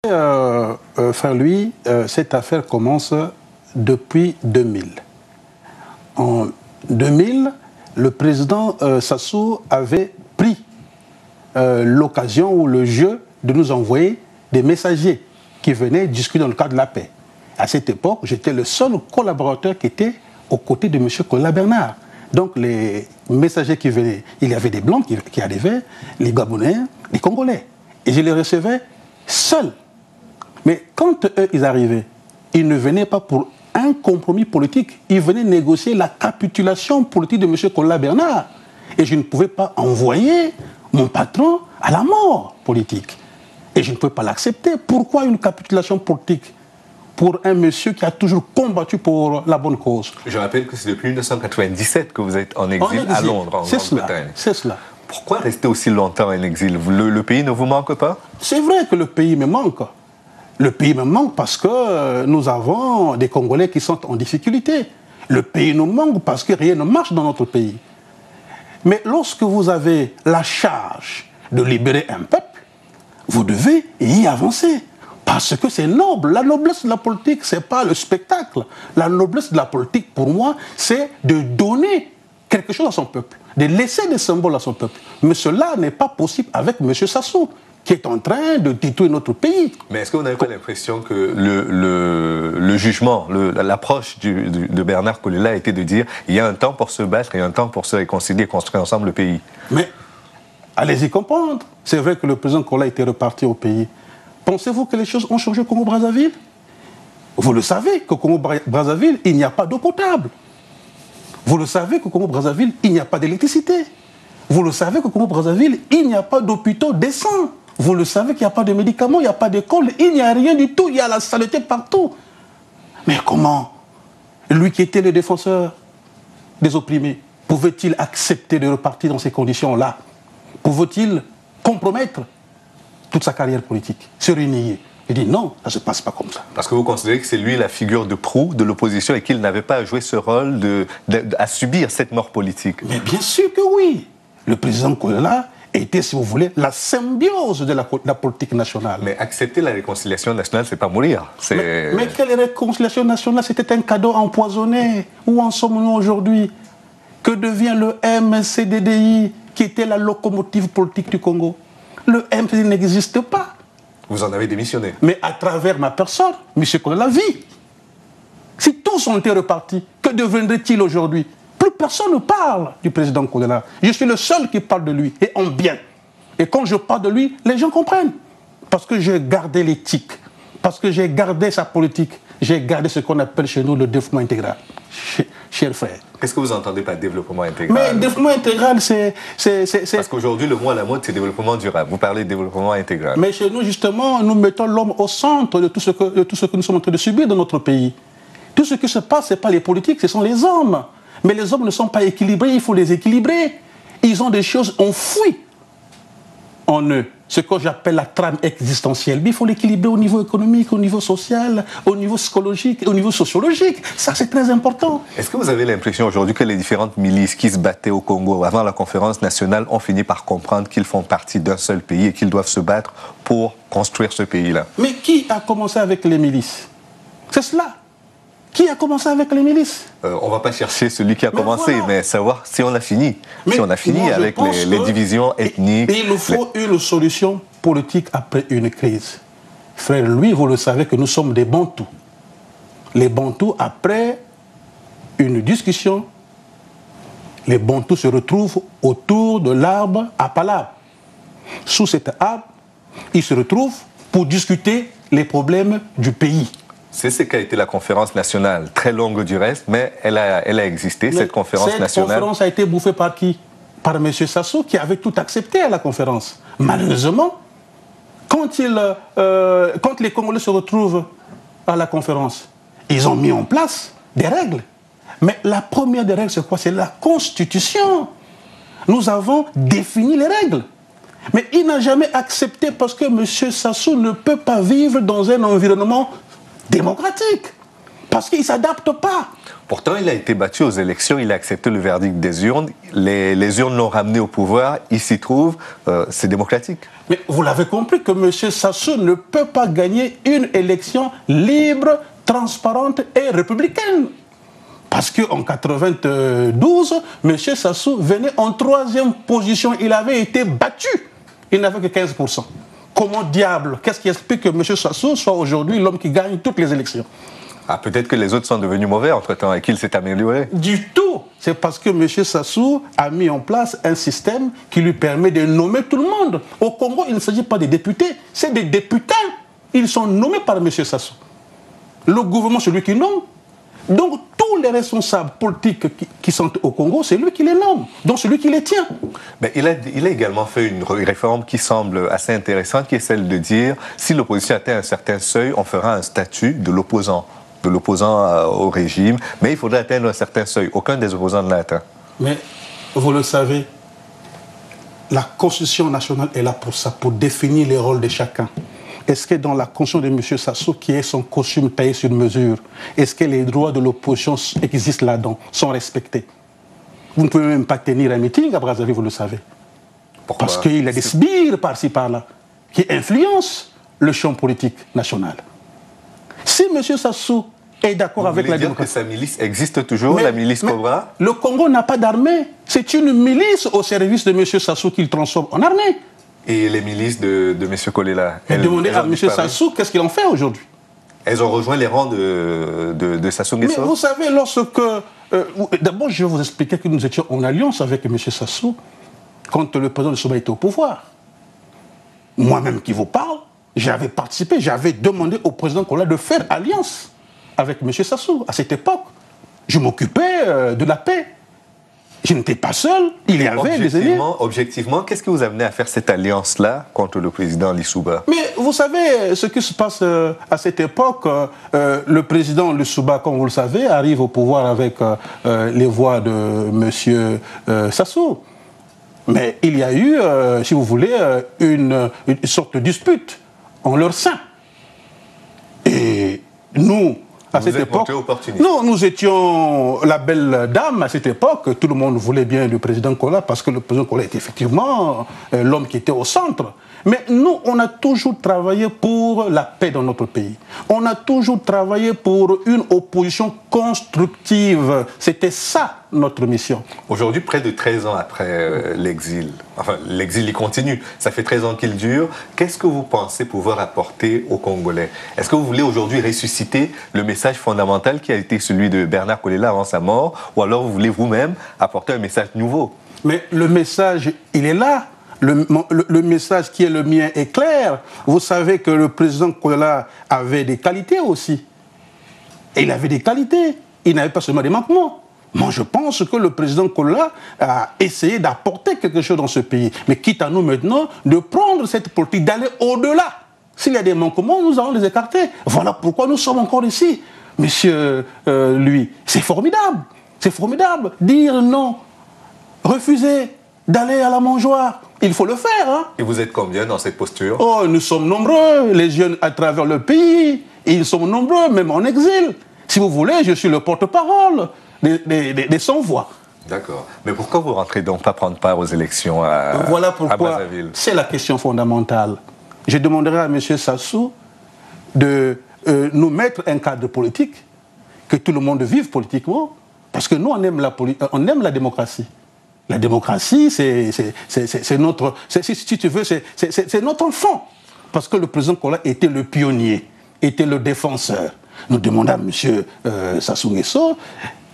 Frère Louis, cette affaire commence depuis 2000. En 2000, le président Sassou avait pris l'occasion ou le jeu de nous envoyer des messagers qui venaient discuter dans le cadre de la paix. À cette époque, j'étais le seul collaborateur qui était aux côtés de M. Kola Bernard. Donc les messagers qui venaient, il y avait des Blancs qui arrivaient, les Gabonais, les Congolais. Et je les recevais seuls. Mais quand eux, ils arrivaient, ils ne venaient pas pour un compromis politique, ils venaient négocier la capitulation politique de M. Kola Bernard. Et je ne pouvais pas envoyer mon patron à la mort politique. Et je ne pouvais pas l'accepter. Pourquoi une capitulation politique pour un monsieur qui a toujours combattu pour la bonne cause? Je rappelle que c'est depuis 1997 que vous êtes en exil à Londres, en Grande-Bretagne. C'est cela. Pourquoi rester aussi longtemps en exil? Le pays ne vous manque pas? C'est vrai que le pays me manque. Le pays me manque parce que nous avons des Congolais qui sont en difficulté. Le pays nous manque parce que rien ne marche dans notre pays. Mais lorsque vous avez la charge de libérer un peuple, vous devez y avancer. Parce que c'est noble. La noblesse de la politique, ce n'est pas le spectacle. La noblesse de la politique, pour moi, c'est de donner quelque chose à son peuple, de laisser des symboles à son peuple. Mais cela n'est pas possible avec M. Sassou, qui est en train de détruire notre pays. Mais est-ce que vous n'avez pas l'impression que le jugement, l'approche de Bernard Kolela était de dire il y a un temps pour se battre, il y a un temps pour se réconcilier et construire ensemble le pays? Mais allez-y comprendre. C'est vrai que le président Kolela était reparti au pays. Pensez-vous que les choses ont changé au Congo-Brazzaville? Vous le savez qu'au Congo-Brazzaville, il n'y a pas d'eau potable. Vous le savez qu'au Congo-Brazzaville, il n'y a pas d'électricité. Vous le savez qu'au Congo-Brazzaville, il n'y a pas d'hôpitaux décents. Vous le savez qu'il n'y a pas de médicaments, il n'y a pas d'école, il n'y a rien du tout, il y a la saleté partout. Mais comment lui qui était le défenseur des opprimés, pouvait-il accepter de repartir dans ces conditions-là? Pouvait-il compromettre toute sa carrière politique, se renier? Il dit non, ça ne se passe pas comme ça. Parce que vous considérez que c'est lui la figure de proue de l'opposition et qu'il n'avait pas à jouer ce rôle à subir cette mort politique? Mais bien sûr que oui. Le président Kolela était, si vous voulez, la symbiose de la politique nationale. Mais accepter la réconciliation nationale, c'est pas mourir. Mais quelle réconciliation nationale? C'était un cadeau empoisonné. Où en sommes-nous aujourd'hui? Que devient le MCDDI, qui était la locomotive politique du Congo? Le MCDDI n'existe pas. Vous en avez démissionné. Mais à travers ma personne, M. Kolela vit. Si tous ont été repartis, que deviendrait-il aujourd'hui? Plus personne ne parle du président Kolela. Je suis le seul qui parle de lui, et en bien. Et quand je parle de lui, les gens comprennent. Parce que j'ai gardé l'éthique, parce que j'ai gardé sa politique, j'ai gardé ce qu'on appelle chez nous le développement intégral. Cher frère. Qu'est-ce que vous entendez par développement intégral? Mais développement intégral, c'est... Parce qu'aujourd'hui, le mot à la mode, c'est développement durable. Vous parlez de développement intégral. Mais chez nous, justement, nous mettons l'homme au centre de tout ce que nous sommes en train de subir dans notre pays. Tout ce qui se passe, ce n'est pas les politiques, ce sont les hommes. Mais les hommes ne sont pas équilibrés, il faut les équilibrer. Ils ont des choses enfouies en eux, ce que j'appelle la trame existentielle. Mais il faut l'équilibrer au niveau économique, au niveau social, au niveau psychologique, au niveau sociologique. Ça, c'est très important. Est-ce que vous avez l'impression aujourd'hui que les différentes milices qui se battaient au Congo avant la conférence nationale ont fini par comprendre qu'ils font partie d'un seul pays et qu'ils doivent se battre pour construire ce pays-là? Mais qui a commencé avec les milices? C'est cela. Qui a commencé avec les milices? On ne va pas chercher celui qui a commencé, voilà. Mais savoir si on a fini. Si on a fini avec les divisions ethniques. Il nous faut une solution politique après une crise. Frère Louis, vous le savez que nous sommes des Bantous. Les Bantous, après une discussion, les Bantous se retrouvent autour de l'arbre à palabre. Sous cet arbre, ils se retrouvent pour discuter les problèmes du pays. C'est ce qu'a été la conférence nationale, très longue du reste, mais elle a existé, cette conférence nationale. Cette conférence a été bouffée par qui? Par M. Sassou, qui avait tout accepté à la conférence. Malheureusement, quand les Congolais se retrouvent à la conférence, ils ont mis en place des règles. Mais la première des règles, c'est quoi? C'est la Constitution. Nous avons défini les règles. Mais il n'a jamais accepté parce que M. Sassou ne peut pas vivre dans un environnement démocratique, parce qu'il ne s'adapte pas. Pourtant, il a été battu aux élections, il a accepté le verdict des urnes, les urnes l'ont ramené au pouvoir, il s'y trouve, c'est démocratique. Mais vous l'avez compris que M. Sassou ne peut pas gagner une élection libre, transparente et républicaine. Parce qu'en 1992, M. Sassou venait en 3e position. Il avait été battu. Il n'avait que 15%. Comment diable, qu'est-ce qui explique que M. Sassou soit aujourd'hui l'homme qui gagne toutes les élections? Ah, peut-être que les autres sont devenus mauvais entre-temps et qu'il s'est amélioré. Du tout. C'est parce que M. Sassou a mis en place un système qui lui permet de nommer tout le monde. Au Congo, il ne s'agit pas des députés, c'est des députés. Ils sont nommés par M. Sassou. Le gouvernement, c'est lui qui nomme. Donc, tous les responsables politiques qui sont au Congo, c'est lui qui les nomme. Donc, c'est lui qui les tient. Mais il a également fait une réforme qui semble assez intéressante, qui est celle de dire, si l'opposition atteint un certain seuil, on fera un statut de l'opposant au régime, mais il faudrait atteindre un certain seuil. Aucun des opposants ne l'a atteint. Mais, vous le savez, la Constitution nationale est là pour ça, pour définir les rôles de chacun. Est-ce que dans la Constitution de M. Sassou, qui est son costume taillé sur mesure, est-ce que les droits de l'opposition existent là-dedans, sont respectés? Vous ne pouvez même pas tenir un meeting à Brazzaville, vous le savez. Pourquoi? Parce qu'il y a des sbires par-ci, par-là, qui influencent le champ politique national. Si M. Sassou est d'accord avec la démocratie... Vous voulez dire que sa milice existe toujours, la milice Cobra? Le Congo n'a pas d'armée. C'est une milice au service de M. Sassou qu'il transforme en armée. Et les milices de M. Kolela? Demandez à M. Sassou qu'est-ce qu'il en fait aujourd'hui. Elles ont rejoint les rangs de Sassou Nguesso? Mais vous savez, lorsque... D'abord, je vais vous expliquer que nous étions en alliance avec M. Sassou quand le président de Souba était au pouvoir. Moi-même qui vous parle, j'avais participé, j'avais demandé au président Kolela de faire alliance avec M. Sassou. À cette époque, je m'occupais de la paix. Je n'étais pas seul, il y avait des ennemis. Objectivement, qu'est-ce qui vous a amené à faire cette alliance-là contre le président Lissouba? Mais vous savez, ce qui se passe à cette époque, le président Lissouba, comme vous le savez, arrive au pouvoir avec les voix de M. Sassou. Mais il y a eu, si vous voulez, une sorte de dispute en leur sein. Et nous... À cette époque, non, nous étions la belle dame à cette époque. Tout le monde voulait bien le président Kolela parce que le président Kolela était effectivement l'homme qui était au centre. Mais nous, on a toujours travaillé pour la paix dans notre pays. On a toujours travaillé pour une opposition constructive. C'était ça, notre mission. Aujourd'hui, près de 13 ans après l'exil, enfin, l'exil, il continue. Ça fait 13 ans qu'il dure. Qu'est-ce que vous pensez pouvoir apporter aux Congolais? Est-ce que vous voulez aujourd'hui ressusciter le message fondamental qui a été celui de Bernard Kolela avant sa mort? Ou alors vous voulez vous-même apporter un message nouveau? Mais le message, il est là. Le message qui est le mien est clair. Vous savez que le président Kolela avait des qualités aussi. Et il avait des qualités. Il n'avait pas seulement des manquements. Moi, je pense que le président Kolela a essayé d'apporter quelque chose dans ce pays. Mais quitte à nous maintenant de prendre cette politique, d'aller au-delà. S'il y a des manquements, nous allons les écarter. Voilà pourquoi nous sommes encore ici. Monsieur, lui, c'est formidable. C'est formidable. Dire non, refuser d'aller à la mangeoire. Il faut le faire. Hein. Et vous êtes combien dans cette posture? Oh, nous sommes nombreux, les jeunes à travers le pays. Ils sont nombreux, même en exil. Si vous voulez, je suis le porte-parole des sans-voix. D'accord. Mais pourquoi vous ne rentrez donc pas prendre part aux élections à Brazzaville? Voilà pourquoi c'est la question fondamentale. Je demanderai à M. Sassou de nous mettre un cadre politique, que tout le monde vive politiquement, parce que nous, on aime la démocratie. La démocratie, c'est notre, si tu veux, c'est notre enfant. Parce que le président Kolela était le pionnier, était le défenseur. Nous demandons à M. Sassou Nguesso,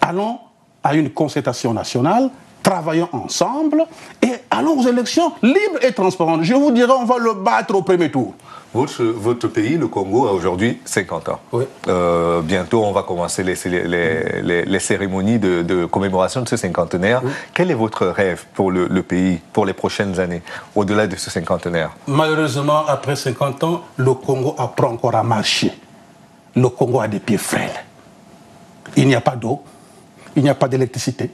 allons à une concertation nationale, travaillons ensemble et allons aux élections libres et transparentes. Je vous dirai, on va le battre au premier tour. Votre pays, le Congo, a aujourd'hui 50 ans. Oui. Bientôt, on va commencer les cérémonies de commémoration de ce cinquantenaire. Oui. Quel est votre rêve pour le pays, pour les prochaines années, au-delà de ce cinquantenaire? Malheureusement, après 50 ans, le Congo apprend encore à marcher. Le Congo a des pieds frêles. Il n'y a pas d'eau, il n'y a pas d'électricité.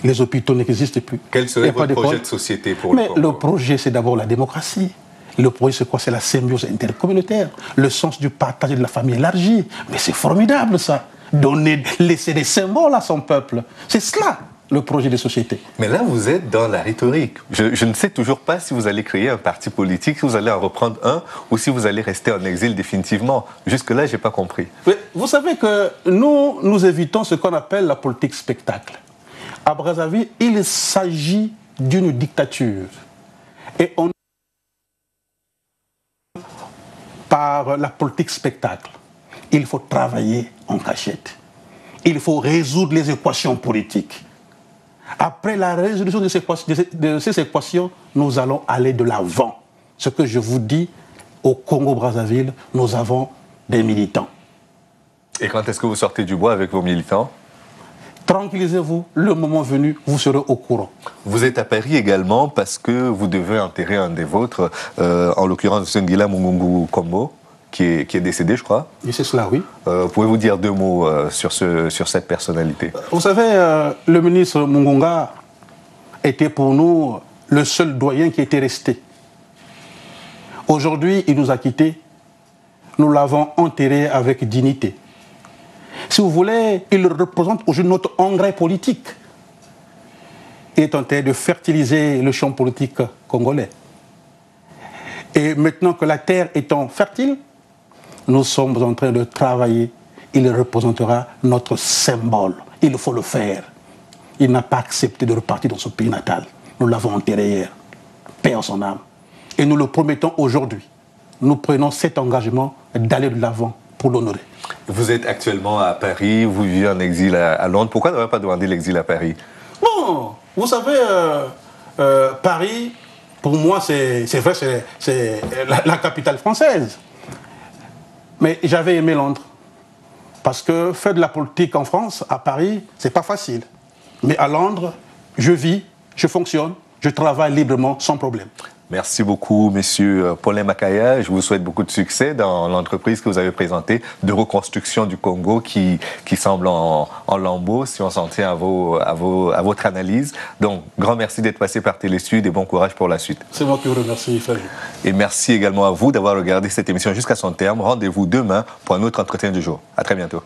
Les hôpitaux n'existent plus. Quel serait votre projet de société pour le Congo? Mais le projet, c'est d'abord la démocratie. Le projet, c'est quoi? C'est la symbiose intercommunautaire, le sens du partage de la famille élargie. Mais c'est formidable, ça. laisser des symboles à son peuple. C'est cela, le projet de société. Mais là, vous êtes dans la rhétorique. Je ne sais toujours pas si vous allez créer un parti politique, si vous allez en reprendre un, ou si vous allez rester en exil définitivement. Jusque-là, je n'ai pas compris. Vous savez que nous évitons ce qu'on appelle la politique spectacle. À Brazzaville, il s'agit d'une dictature. Et on par la politique spectacle, il faut travailler en cachette. Il faut résoudre les équations politiques. Après la résolution de ces équations, nous allons aller de l'avant. Ce que je vous dis, au Congo-Brazzaville, nous avons des militants. Et quand est-ce que vous sortez du bois avec vos militants? Tranquillisez-vous, le moment venu, vous serez au courant. Vous êtes à Paris également parce que vous devez enterrer un des vôtres, en l'occurrence Sengila Mungungu Kombo, qui est décédé, je crois. Et c'est cela, oui. Pouvez-vous dire deux mots sur cette personnalité? Vous savez, le ministre Mungunga était pour nous le seul doyen qui était resté. Aujourd'hui, il nous a quittés. Nous l'avons enterré avec dignité. Si vous voulez, il représente aujourd'hui notre engrais politique. Il est en train de fertiliser le champ politique congolais. Et maintenant que la terre étant fertile, nous sommes en train de travailler. Il représentera notre symbole. Il faut le faire. Il n'a pas accepté de repartir dans son pays natal. Nous l'avons enterré hier. Paix en son âme. Et nous le promettons aujourd'hui. Nous prenons cet engagement d'aller de l'avant pour l'honorer. Vous êtes actuellement à Paris, vous vivez en exil à Londres. Pourquoi n'avez-vous pas demandé l'exil à Paris? Bon, vous savez, Paris, pour moi, c'est vrai, c'est la capitale française. Mais j'avais aimé Londres. Parce que faire de la politique en France, à Paris, c'est pas facile. Mais à Londres, je vis, je fonctionne, je travaille librement, sans problème. Merci beaucoup, Monsieur Paulin Makaya. Je vous souhaite beaucoup de succès dans l'entreprise que vous avez présentée de reconstruction du Congo qui semble en lambeaux, si on s'en tient à votre analyse. Donc, grand merci d'être passé par Télésud et bon courage pour la suite. C'est moi qui vous remercie, Fabien. Et merci également à vous d'avoir regardé cette émission jusqu'à son terme. Rendez-vous demain pour un autre entretien du jour. À très bientôt.